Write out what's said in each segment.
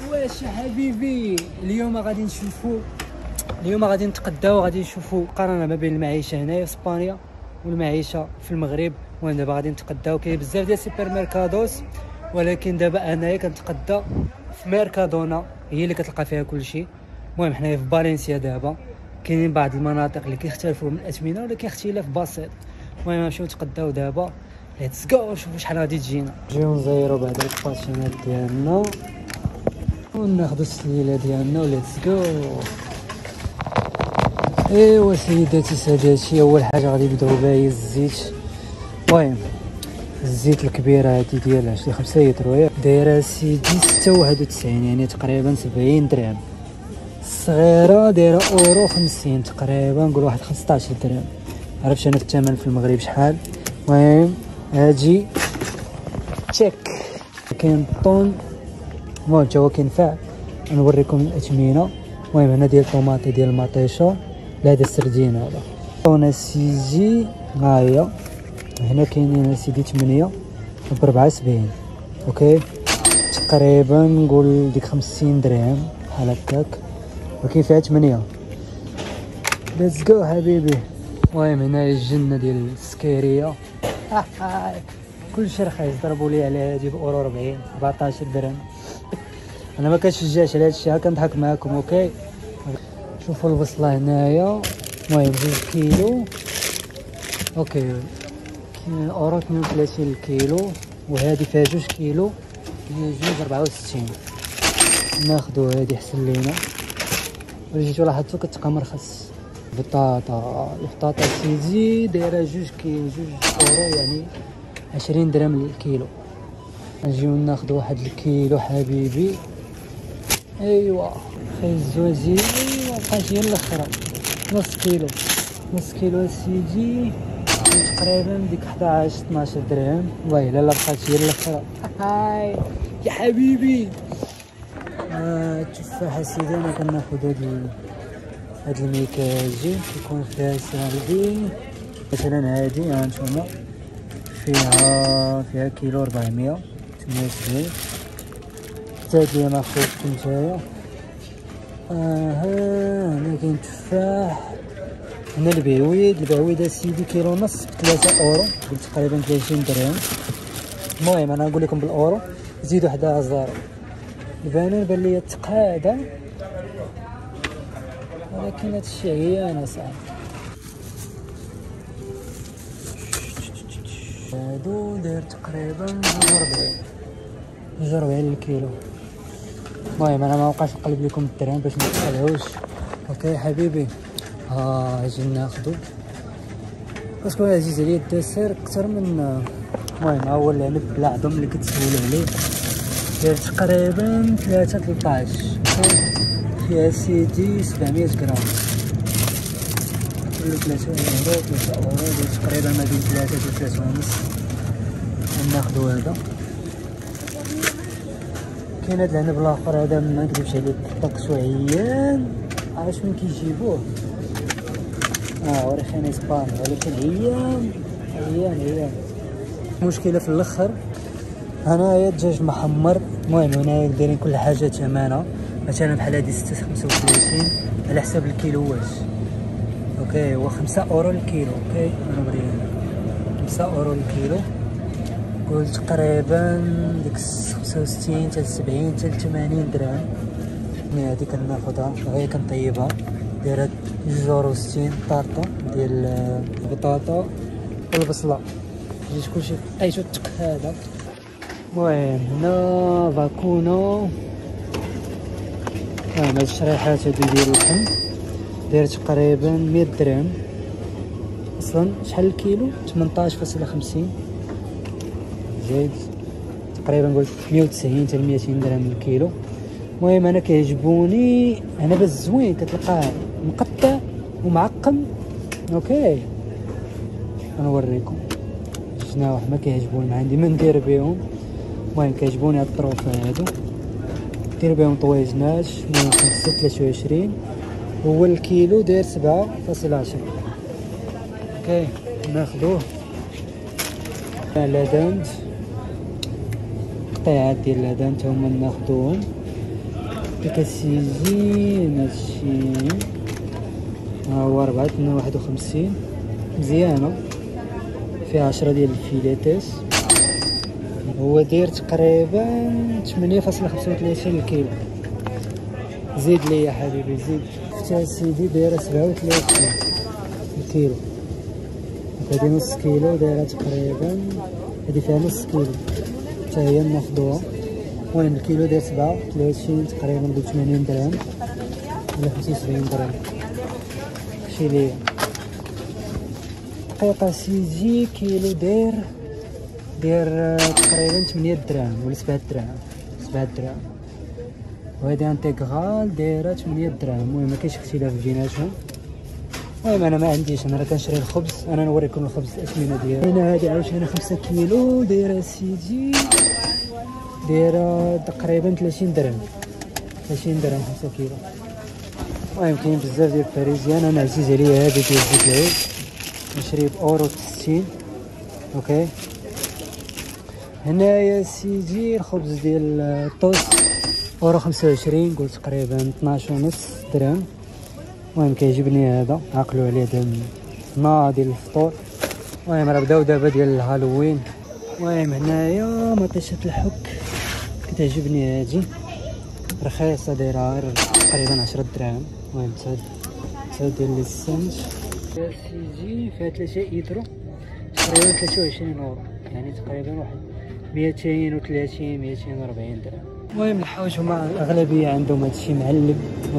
واش يا حبيبي، اليوم غادي نتقداو، غادي نشوفوا مقارنه ما بين المعيشه هنايا في اسبانيا والمعيشه في المغرب. ودابا غادي نتقداو، كاين بزاف ديال سوبر ميركادوس، ولكن دابا انايا كنتقدى في ميركادونا، هي اللي كتلقى فيها كلشي. المهم حنايا في فالنسيا دابا، كاينين بعض المناطق اللي كيختلفوا من الاثمنه ولكن اختلاف بسيط. المهم نمشيو نتقداو دابا، ليتس جو نشوفوا شحال غادي تجينا. نجيو نزيرو بعد الباشينات ديالنا وناخذ السليله ديالنا وليتس جو. ايوا سيداتي ساداتي، اول حاجه غادي نبداو بها هي الزيت. المهم الزيت الكبيره هادي ديال 5 لتر دايره سيدي 6.91، يعني تقريبا 70 درهم. الصغيره دايره اورو 50 تقريبا، نقول واحد 15 درهم. عرفتش انا الثمن في المغرب شحال. المهم هاجي تشيك. كاين الطون، المهم تا هو كينفع. نوريكم الاثمنه. المهم هنا ديال الطوماطي ديال المطيشه، لا هذا السردين هذا طون سيجي. ها هي هنا كاينين سيدي 8 ب 74. اوكي تقريبا نقول ديك 50 درهم بحال هكاك، ولكن فيها 8. ليتس جو حبيبي. المهم هنايا الجنه ديال السكيريه كلشي رخيص، ضربوا لي على هادي بأورو 40 14 درهم. انا ما كنشجعش على هادشي، ها كنضحك معاكم. اوكي شوفوا البصله هنايا، المهم 2 كيلو. اوكي كاين اورو 32 الكيلو، وهذه فيها 2 كيلو هي 2.64. ناخذوا هذه حسن لينا. جيتو لاحظتوا كتبقى مرخص. البطاطا سيدي دايره 2 كيلو 2 اورو، يعني 20 درهم للكيلو. نجيو ناخذ واحد الكيلو حبيبي. ايوا خي الزوازي. ايوا بقات هي الاخرى نص كيلو سيدي تقريبا ديك 11 12 درهم. والله الا بقات هي الاخرى. هاي يا حبيبي. التفاحه سيدي انا كناخذ هاد الميكاجي كيكون فيها سالدي. مثلا هادي ها نتوما فيها كيلو 478. حتى هادي ما خصوش نتايا. هنا كاين تفاح. هنا البعويد سيدي كيلو ونص ب 3 اورو، قلت تقريبا 30 درهم. المهم انا نقول لكم بالاورو، زيدوا حداها زارو. البنان بان ليا تقاده، ولكن هادشي عيان اصاحبي. هادو داير تقريبا 42 الكيلو. المهم انا ما بقاش نقلب لكم الدرهم باش ما تقلعوش. اوكي حبيبي. اجي ناخذو باسكو عزيز عليا الدسر اكثر من. المهم ها هو العنب بلا عظم اللي كتسولوا عليه، داير تقريبا 13. فيها سيدي 700 غرام، كله 3 اورو داير تقريبا ما بين 3 و 3 ونص. ناخذو هذا. كاين هاد العنب الاخر هذا ما نكذبش عليك طقسو عيان، عرفت من كيجيبوه. وريخين اسبانيا، ولكن عيان. مشكله في الاخر هنايا الدجاج محمر. المهم هنايا دايرين كل حاجه ثمنها، مثلا بحال هادي 6.35 على حساب الكيلوات. اوكي هو 5 اورو الكيلو. اوكي انا نوريك 5 اورو الكيلو، قلت تقريبا ديك 65 حتى 70 حتى 80 درهم. هادي كناخدها وهي كنطيبها، دايره 2.60 طارطو ديال البطاطا والبصله. جيت كلشي عيشو التق هذا. المهم هنا فاكونو. هاد الشريحات هادو ديال اللحم داير تقريبا 100 درهم. اصلا شحال الكيلو؟ 18.50 زايد تقريبا قلت 190 حتى 200 درهم الكيلو. المهم انا كيعجبوني انا باش زوين، كتلقاه مقطع ومعقم. اوكي غنوريكم شنو ما كيعجبوني، ما عندي ما ندير بهم. المهم كيعجبوني هاد الطروفه هادو، دير بهم طويجنات. المهم 5.23 هو الكيلو داير 7.10. اوكي ناخذوه. لادانت قطيعات ديال لادانت هما ناخذوهم. هذاك السيجين هادشي ها هو 451 مزيانه، فيها 10 ديال الفيليتات. هو داير تقريبا 8.35 الكيلو. زيد لي يا حبيبي زيد. حتى سيدي دايره 37 الكيلو. هادي نص كيلو دايره تقريبا، هادي فيها نص كيلو حتى هي ناخدوها. المهم الكيلو داير 37 تقريبا ب 80 درهم ولا 75 درهم. شي ليا دقيقه سيدي كيلو داير تقريبا 8 دراهم ولا 7 دراهم 7 دراهم. وهادي انتيغرال دايره 8 دراهم. المهم مكاينش اختلاف بيناتهم. المهم انا ما عنديش، انا راه كنشري الخبز. انا نوريكم الخبز الاثمنه ديالو. هنا هادي عاوتاني 5 كيلو دايره سيدي دايره تقريبا 30 درهم 30 درهم 5 كيلو. المهم كاين بزاف ديال الباريزيان. انا عزيز عليا هادي ديال زيت العود نشري بأورو 60. اوكي هنايا سيدي الخبز ديال الطوست أورو 25، قلت تقريبا 12.5 درهم. المهم كيعجبني هذا، عقلوا عليه ديال ديال الفطور. المهم راه بداو دابا ديال الهالوين. المهم هنايا مطيشه الحك كتعجبني هادي، رخيصه دايره غير تقريبا 10 دراهم. المهم تا ديال لي سانج يا سيدي فيها 3 ايترو تقريبا 23 اورو، يعني تقريبا واحد 230 240 درهم. المهم الحوت هما الاغلبيه عندهم هادشي معلب.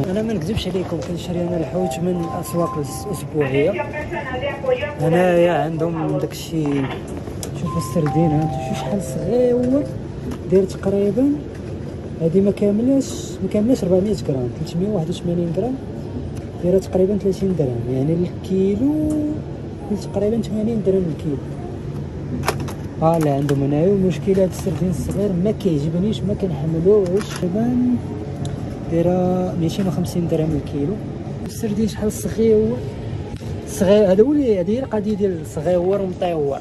انا ما نكذبش عليكم كنشري انا الحوت من الاسواق الاسبوعيه. هنايا عندهم داكشي، شوفوا السردين شوف شحال صغيور، داير تقريبا هادي ما كاملاش 400 غرام 381 غرام، دايره تقريبا 30 درهم، يعني الكيلو تقريبا 80 درهم الكيلو. لا عندهم هنايا. المشكله هاد السردين الصغير ما كيعجبنيش، ما كنحملوش. تقريبا دايره 250 درهم الكيلو. السردين شحال صغيور هذا هو هذه القضيه ديال صغيور ومطيور.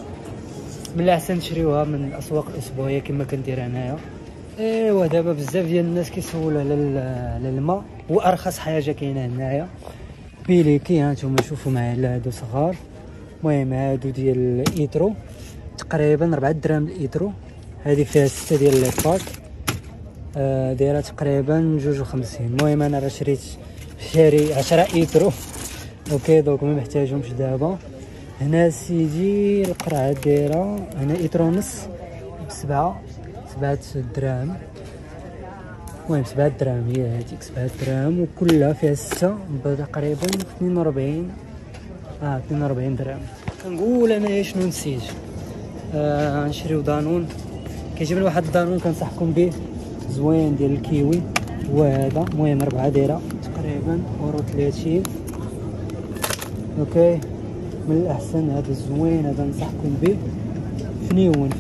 من الاحسن نشريوها من الاسواق الاسبوعيه كما كندير انايا. ايوا دابا بزاف ديال الناس كيسولوا على الماء، هو ارخص حاجه كاينه هنايا بيليكي. ها نتوما شوفوا معايا هادو صغار. المهم هادو ديال الايترو تقريبا 4 دراهم الايترو. هذه فيها 6 ديال لي باك دايره تقريبا 52. المهم انا راه شاري 10 ايترو. اوكي دوك ما محتاجهمش دابا. هنا سيدي القرعه دايره هنا ايترو ونص بسبعة دراهم. المهم 7 دراهم هي هذيك 7 دراهم، وكلها فيها 6 تقريبا 42 درهم. كنقول انا شنو نسيت. نشريو دانون. كيجيبني واحد الدانون كنصحكم به زوين ديال الكيوي هو هذا. المهم 4 دايره تقريبا أورو 30. اوكي من الاحسن هذا الزوين هذا ننصحكم به. فنيون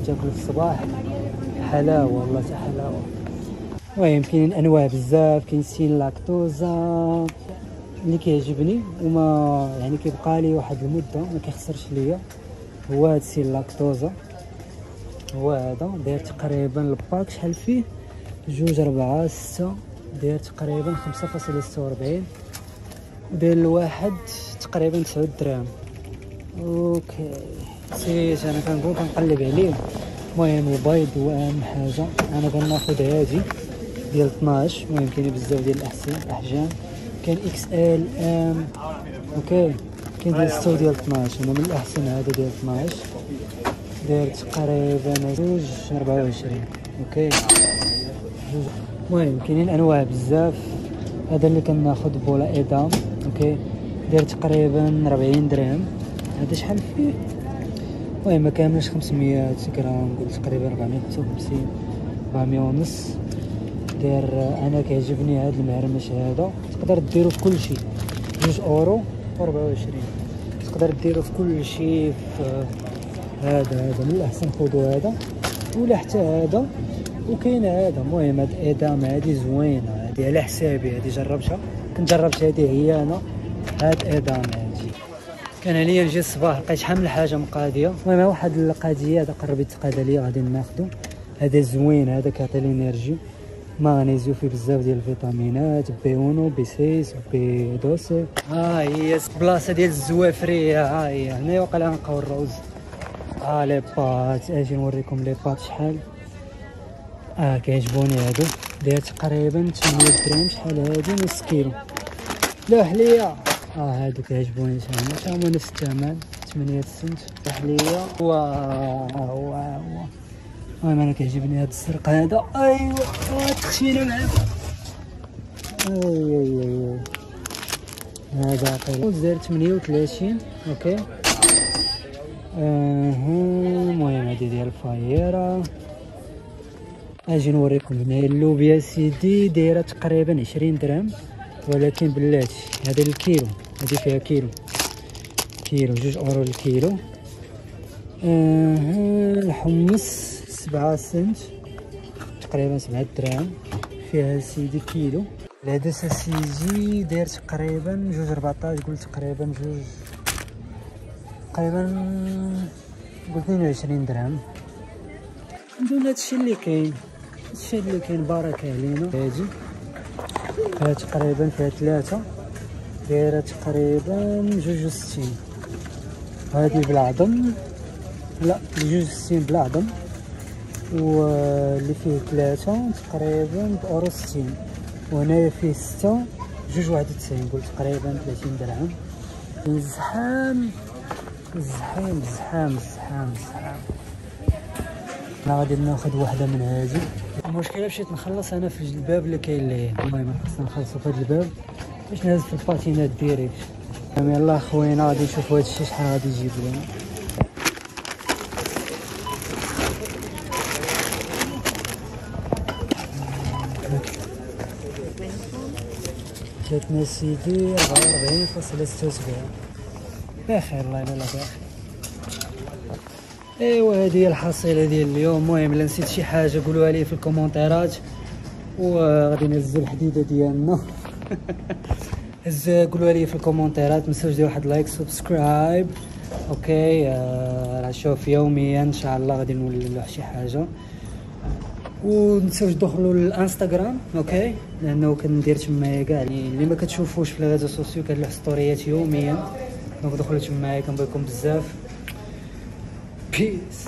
تاكلو في الصباح حلاوه والله تا حلاوه. المهم كاين انواع بزاف، كاين سين لاكتوزا اللي كيعجبني وما يعني كيبقى لي واحد المده ما كيخسرش ليا. هو هاد سين لاكتوزا هو هذا داير تقريبا الباك شحال فيه 2 4 6 داير تقريبا 5.46 وداير الواحد تقريبا 9 دراهم. اوكي نسيت انا كنقول كنقلب عليه. المهم البيض هو اهم حاجه. انا كناخذ هادي ديال 12. المهم كاين بزاف ديال الاحجام، كاين اكس ال ام. اوكي كاين ديال 6 وديال 12. انا من الاحسن هذا ديال 12 داير تقريبا 2.24. اوكي المهم كاينين انواع بزاف. هذا اللي كناخذ بولا ايدام. اوكي داير تقريبا 40 درهم. هذا شحال فيه؟ المهم ما كاملش 500 غرام، قلت تقريبا 455 400 ونص. داير انا كيعجبني هذا المهرمش هذا، تقدر ديرو في كل شيء 2 أورو 24. تقدر ديرو في كل شيء. في هذا من الاحسن خذوا هذا ولا حتى هذا. وكاين هذا. المهم هاد ايدام هادي زوينه، هادي على حسابي، هادي جربتها كنت جربت هادي هي انا. هاد ايدام هادي كان عليا نجي الصباح لقيت شحال من حاجه مقاديه. المهم واحد القضيه هذا قرب يتقاد ليا غادي ناخذو. هذا زوين، هذا كيعطي لي انرجي. مغنيزيو فيه بزاف ديال الفيتامينات، بي 1 بي 6 بي 12. ها هي البلاصه ديال الزوافريه، ها هي هنا وقع نلقاو الروز. لي بات، اجي نوريكم لي بات شحال. كيعجبوني هادو، داير تقريبا 8 درهم. شحال هادي؟ نص كيلو. لا حليه، هادو كيعجبوني تا هما نفس الثمن 8 سنت. حليه. واو المهم انا كيعجبني هاد السرق هذا. ايوا التخشينه معاك. اي هذا قيمته داير 38. اوكي. المهم هادي ديال الفايره. اجي نوريكم هنايا اللوبيا سيدي، دايره تقريبا 20 درهم، ولكن بلاتي هذا الكيلو، هذه فيها كيلو 2 اورو الكيلو. الحمص 7 سنت، تقريبا 7 دراهم، فيها سيدي كيلو. العدس سيدي داير تقريبا 2.14، قلت تقريبا قلت 22 درهم. ندير هادشي اللي كاين، هادشي اللي كاين. بركة علينا. هادي فيها تقريبا فيها 3، دايرة تقريبا 62. هادي بالعظم، لا 62 بالعظم، واللي فيه 3 تقريبا بأورو 60، وهنايا فيه 6 2.91، قلت تقريبا 30 درهم. الزحام الزحام الزحام الزحام الزحام. انا غادي ناخذ وحده من هذه. المشكله مشيت نخلص انا في الباب اللي كاين ليه. المهم خصنا نخلصوا في هذا الباب باش نهز في الباتينات ديريكت. يلاه خوينا غادي نشوفوا هذا الشيء شحال غادي يجيب لنا. جاتنا سيدي 44.76. بخير الله يلا بخير. ايوا هذه هي الحصيله ديال اليوم. المهم الا نسيت شي حاجه قولوها لي في الكومونتيرات، وغادي نهزوا الحديده ديالنا. قولوها لي في الكومونتيرات. متنساوش ديروا واحد لايك سبسكرايب. اوكي. راه شوف يوميا ان شاء الله غادي نولوا شي حاجه. ونتساوش تدخلوا للانستغرام، اوكي، لانه كندير تمايا كاع اللي ما كتشوفوش في الريزو سوسيو، كندير ستوريات يوميا. دونك دخلوا تمايا، كنبغيكم بزاف. بيس.